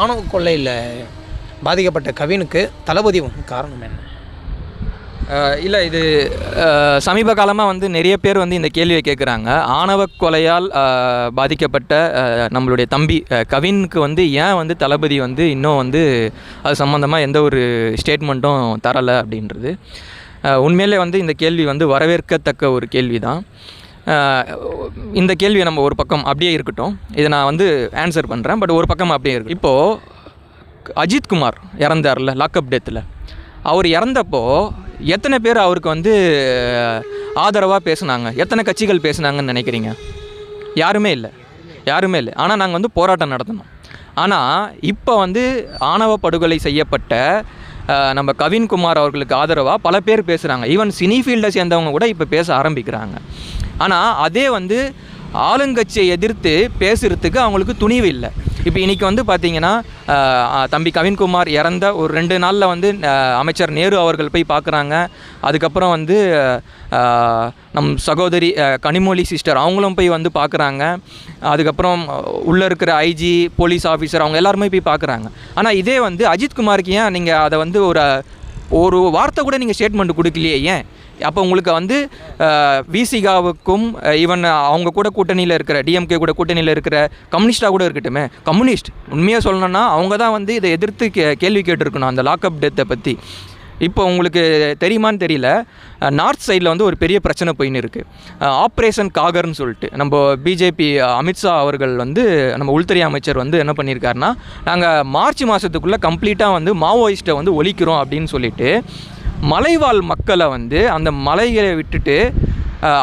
ஆணவ கொள்ளையில் பாதிக்கப்பட்ட கவினுக்கு தளபதி காரணம் என்ன? இல்லை, இது சமீப காலமாக வந்து நிறைய பேர் வந்து இந்த கேள்வியை கேட்குறாங்க. ஆணவ கொலையால் பாதிக்கப்பட்ட நம்மளுடைய தம்பி கவினுக்கு வந்து ஏன் வந்து தளபதி வந்து இன்னும் வந்து அது சம்மந்தமாக எந்த ஒரு ஸ்டேட்மெண்ட்டும் தரலை அப்படின்றது உண்மையிலே வந்து இந்த கேள்வி வந்து வரவேற்கத்தக்க ஒரு கேள்வி தான். இந்த கேள்வியை நம்ம ஒரு பக்கம் அப்படியே இருக்கட்டும், இதை நான் வந்து ஆன்சர் பண்ணுறேன். பட் ஒரு பக்கம் அப்படியே இருக்கு. இப்போது அஜித்குமார் இறந்தார்ல லாக்அப் டெத்தில், அவர் இறந்தப்போ எத்தனை பேர் அவருக்கு வந்து ஆதரவாக பேசுனாங்க? எத்தனை கட்சிகள் பேசுனாங்கன்னு நினைக்கிறீங்க? யாருமே இல்லை. ஆனால் நாங்கள் வந்து போராட்டம் நடத்தினோம். ஆனால் இப்போ வந்து ஆணவ படுகொலை செய்யப்பட்ட நம்ம கவின்குமார் அவர்களுக்கு ஆதரவாக பல பேர் பேசுகிறாங்க. ஈவன் சினி ஃபீல்டை சேர்ந்தவங்க கூட இப்போ பேச ஆரம்பிக்கிறாங்க. ஆனால் அதே வந்து ஆளுங்கட்சியை எதிர்த்து பேசுகிறதுக்கு அவங்களுக்கு துணிவு இல்லை. இப்போ இன்றைக்கி வந்து பார்த்திங்கன்னா தம்பி கவின்குமார் இறந்த ஒரு 2 நாளில் வந்து அமைச்சர் நேரு அவர்கள் போய் பார்க்குறாங்க. அதுக்கப்புறம் வந்து நம் சகோதரி கனிமொழி சிஸ்டர் அவங்களும் போய் வந்து பார்க்குறாங்க. அதுக்கப்புறம் உள்ளே இருக்கிற ஐஜி போலீஸ் ஆஃபீஸர் அவங்க எல்லாருமே போய் பார்க்குறாங்க. ஆனால் இதே வந்து அஜித்குமாருக்கு ஏன் நீங்கள் அதை வந்து ஒரு வார்த்தை கூட நீங்கள் ஸ்டேட்மெண்ட் கொடுக்கலையே? ஏன்? அப்போ உங்களுக்கு வந்து விசிகாவுக்கும் ஈவன் அவங்க கூட கூட்டணியில் இருக்கிற டிஎம்கே கூட கூட்டணியில் இருக்கிற கம்யூனிஸ்டாக கூட இருக்கட்டுமே, கம்யூனிஸ்ட் உண்மையாக சொல்லணும்னா அவங்க தான் வந்து இதை எதிர்த்து கேள்வி கேட்டிருக்கணும் அந்த லாக்அப் டெத்தை பற்றி. இப்போ உங்களுக்கு தெரியுமான்னு தெரியல, நார்த் சைடில் வந்து ஒரு பெரிய பிரச்சனை போயின்னு இருக்குது. ஆப்ரேஷன் காகர்னு சொல்லிட்டு நம்ம பிஜேபி அமித்ஷா அவர்கள் வந்து நம்ம உள்துறை அமைச்சர் வந்து என்ன பண்ணியிருக்காருன்னா, நாங்கள் மார்ச் மாதத்துக்குள்ளே கம்ப்ளீட்டாக வந்து மாவோயிஸ்ட்டை வந்து ஒழிக்கிறோம் அப்படின்னு சொல்லிட்டு மலைவாழ் மக்களை வந்து அந்த மலைகளை விட்டுட்டு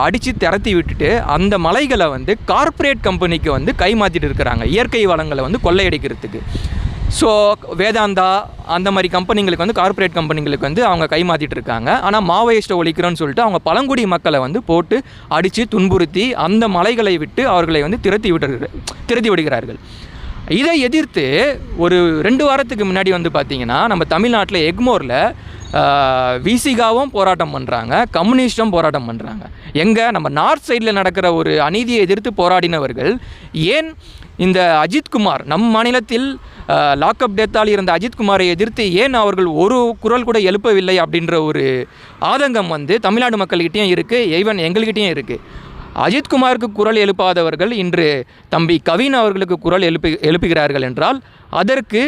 அடித்து திரட்டி விட்டுட்டு அந்த மலைகளை வந்து கார்ப்பரேட் கம்பெனிக்கு வந்து கைமாற்றிட்டு இருக்கிறாங்க, இயற்கை வளங்களை வந்து கொள்ளையடிக்கிறதுக்கு. ஸோ வேதாந்தா அந்த மாதிரி கம்பெனிங்களுக்கு வந்து கார்ப்பரேட் கம்பெனிங்களுக்கு வந்து அவங்க கைமாற்றிட்டு இருக்காங்க. ஆனால் மாவோயிஸ்ட்டை ஒழிக்கிறோன்னு சொல்லிட்டு அவங்க பழங்குடி மக்களை வந்து போட்டு அடித்து துன்புறுத்தி அந்த மலைகளை விட்டு அவர்களை வந்து திரட்டி விடுகிறார்கள். இதை எதிர்த்து ஒரு 2 வாரத்துக்கு முன்னாடி வந்து பார்த்திங்கன்னா நம்ம தமிழ்நாட்டில் எக்மோரில் விசிகாவும் போராட்டம் பண்ணுறாங்க, கம்யூனிஸ்டும் போராட்டம் பண்ணுறாங்க. எங்கே நம்ம நார்த் சைடில் நடக்கிற ஒரு அநீதியை எதிர்த்து போராடினவர்கள் ஏன் இந்த அஜித்குமார் நம் மாநிலத்தில் லாக்அப் டெத்தால் இருந்த அஜித்குமாரை எதிர்த்து ஏன் அவர்கள் ஒரு குரல் கூட எழுப்பவில்லை அப்படின்ற ஒரு ஆதங்கம் வந்து தமிழ்நாடு மக்கள்கிட்டையும் இருக்குது, ஈவன் எங்கள்கிட்டையும் இருக்குது. அஜித்குமாருக்கு குரல் எழுப்பாதவர்கள் இன்று தம்பி கவின் அவர்களுக்கு குரல் எழுப்புகிறார்கள் என்றால் அதற்கு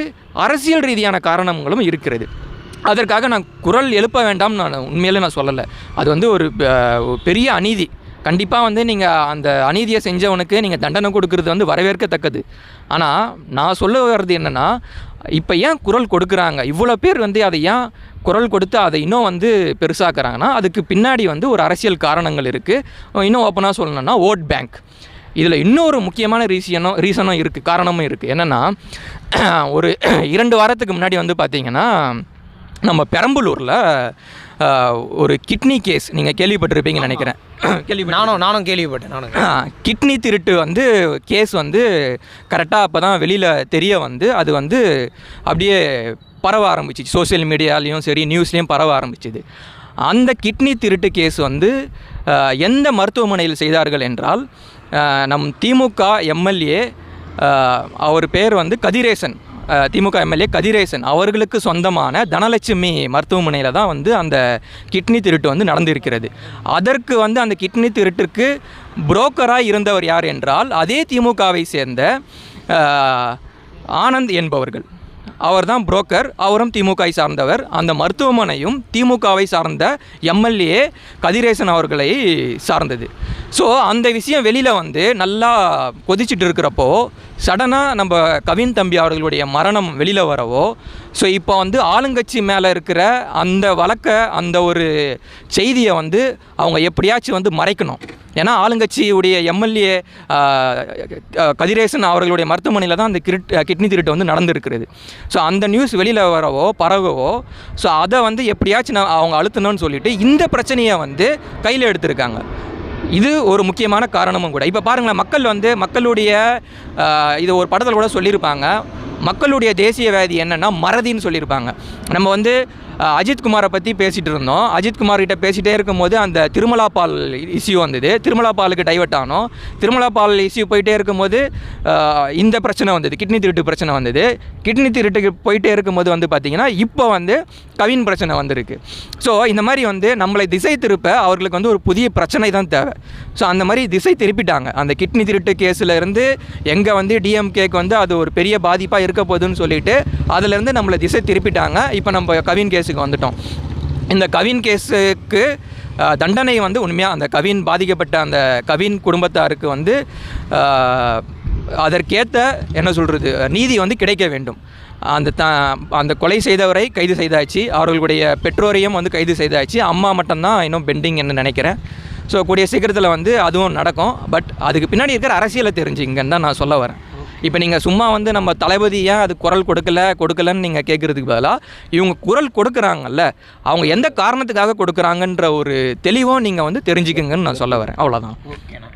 அரசியல் ரீதியான காரணங்களும் இருக்கிறது. அதற்காக நான் குரல் எழுப்ப வேண்டாம் உண்மையிலே நான் சொல்லலை. அது வந்து ஒரு பெரிய அநீதி. கண்டிப்பாக வந்து நீங்கள் அந்த அநீதியை செஞ்சவனுக்கு நீங்கள் தண்டனை கொடுக்கறது வந்து வரவேற்கத்தக்கது. ஆனால் நான் சொல்ல வர்றது என்னென்னா, இப்போ ஏன் குரல் கொடுக்குறாங்க, இவ்வளோ பேர் வந்து அதை ஏன் குரல் கொடுத்து அதை இன்னும் வந்து பெருசாக்குறாங்கன்னா அதுக்கு பின்னாடி வந்து ஒரு அரசியல் காரணங்கள் இருக்குது. இன்னும் ஓப்பனாக சொல்லணும்னா ஓட் பேங்க். இதில் இன்னொரு முக்கியமான ரீசனும் இருக்குது, காரணமும் இருக்குது. என்னென்னா, ஒரு 2 வாரத்துக்கு முன்னாடி வந்து பார்த்திங்கன்னா நம்ம பெரம்பலூரில் ஒரு கிட்னி கேஸ் நீங்கள் கேள்விப்பட்டிருப்பீங்கன்னு நினைக்கிறேன். நானும் கேள்விப்பட்டேன். கிட்னி திருட்டு வந்து கேஸ் வந்து கரெக்டாக அப்போ தான் வெளியில் தெரிய வந்து அது வந்து அப்படியே பரவ ஆரம்பிச்சிச்சு. சோசியல் மீடியாலேயும் சரி நியூஸ்லேயும் பரவ ஆரம்பிச்சிது. அந்த கிட்னி திருட்டு கேஸ் வந்து எந்த மருத்துவமனையில் செய்தார்கள் என்றால் நம் திமுக எம்எல்ஏ அவர் பேர் வந்து கதிரேசன், திமுக எம்எல்ஏ கதிரேசன் அவர்களுக்கு சொந்தமான தனலட்சுமி மருத்துவமனையில் தான் வந்து அந்த கிட்னி திருட்டு வந்து நடந்திருக்கிறது. அதற்கு வந்து அந்த கிட்னி திருட்டுக்கு புரோக்கராக இருந்தவர் யார் என்றால் அதே திமுகவை சேர்ந்த ஆனந்த் என்பவர்கள். அவர் தான் புரோக்கர், அவரும் திமுகவை சார்ந்தவர். அந்த மருத்துவமனையும் திமுகவை சார்ந்த எம்எல்ஏ கதிரேசன் அவர்களை சார்ந்தது. ஸோ அந்த விஷயம் வெளியில் வந்து நல்லா கொதிச்சுட்டு இருக்கிறப்போ சடனாக நம்ம கவின் தம்பி அவர்களுடைய மரணம் வெளியில் வரவோ, ஸோ இப்போ வந்து ஆளுங்கட்சி மேலே இருக்கிற அந்த வழக்கை அந்த ஒரு செய்தியை வந்து அவங்க எப்படியாச்சும் வந்து மறைக்கணும். ஏன்னா ஆளுங்கட்சியுடைய எம்எல்ஏ கதிரேசன் அவர்களுடைய மருத்துவமனையில் தான் அந்த கிட்னி திருட்டு வந்து நடந்திருக்கிறது. ஸோ அந்த நியூஸ் வெளியில் வரவோ பரவவோ ஸோ அதை வந்து எப்படியாச்சும் அவங்க அழுத்தணும்னு சொல்லிட்டு இந்த பிரச்சனையை வந்து கையில் எடுத்திருக்காங்க. இது ஒரு முக்கியமான காரணமும் கூட. இப்போ பாருங்களேன், மக்களுடைய இது ஒரு படத்தில் கூட சொல்லியிருப்பாங்க, மக்களுடைய தேசிய வியாதி என்னென்னா மறதின்னு சொல்லியிருப்பாங்க. நம்ம வந்து அஜித்குமாரை பற்றி பேசிகிட்டு இருந்தோம். அஜித்குமார்கிட்ட பேசிகிட்டே இருக்கும்போது அந்த திருமலா பால் இஷ்யூ வந்தது. திருமலா பாலுக்கு டைவர்ட் ஆனோம். திருமலா பால் இஷ்யூ போயிட்டே இருக்கும்போது இந்த பிரச்சனை வந்தது, கிட்னி திருட்டு பிரச்சனை வந்தது. கிட்னி திருட்டுக்கு போயிட்டே இருக்கும்போது வந்து பார்த்திங்கன்னா இப்போ வந்து கவின் பிரச்சனை வந்திருக்கு. ஸோ இந்த மாதிரி வந்து நம்மளை திசை திருப்ப அவர்களுக்கு வந்து ஒரு புதிய பிரச்சனை தான் தேவை. ஸோ அந்த மாதிரி திசை திருப்பிட்டாங்க. அந்த கிட்னி திருட்டு கேஸில் இருந்து எங்கே வந்து டிஎம்கேக்கு வந்து அது ஒரு பெரிய பாதிப்பாக இருக்க போகுதுன்னு சொல்லிட்டு அதிலேருந்து நம்மளை திசை திருப்பிட்டாங்க. இப்போ நம்ம கவின் கேஸுக்கு வந்துட்டோம். இந்த கவின் கேஸுக்கு தண்டனை வந்து உண்மையாக அந்த கவின் பாதிக்கப்பட்ட அந்த கவின் குடும்பத்தாருக்கு வந்து அதற்கேற்ற என்ன சொல்கிறது நீதி வந்து கிடைக்க வேண்டும். அந்த கொலை செய்தவரை கைது செய்தாச்சு, அவர்களுடைய பெற்றோரையும் வந்து கைது செய்தாச்சு. அம்மா மட்டும்தான் இன்னும் பெண்டிங் என்ன நினைக்கிறேன். ஸோ கூடிய சீக்கிரத்தில் வந்து அதுவும் நடக்கும். பட் அதுக்கு பின்னாடி இருக்கிற அரசியலை தெரிஞ்சுங்கன்னு தான் நான் சொல்ல வரேன். இப்போ நீங்கள் சும்மா வந்து நம்ம தளபதி ஏன் அது குரல் கொடுக்கலன்னு நீங்கள் கேட்குறதுக்கு பதிலாக இவங்க குரல் கொடுக்குறாங்கல்ல, அவங்க எந்த காரணத்துக்காக கொடுக்குறாங்கன்ற ஒரு தெளிவும் நீங்கள் வந்து தெரிஞ்சுக்குங்கன்னு நான் சொல்ல வரேன். அவ்வளோதான். ஓகேண்ணா.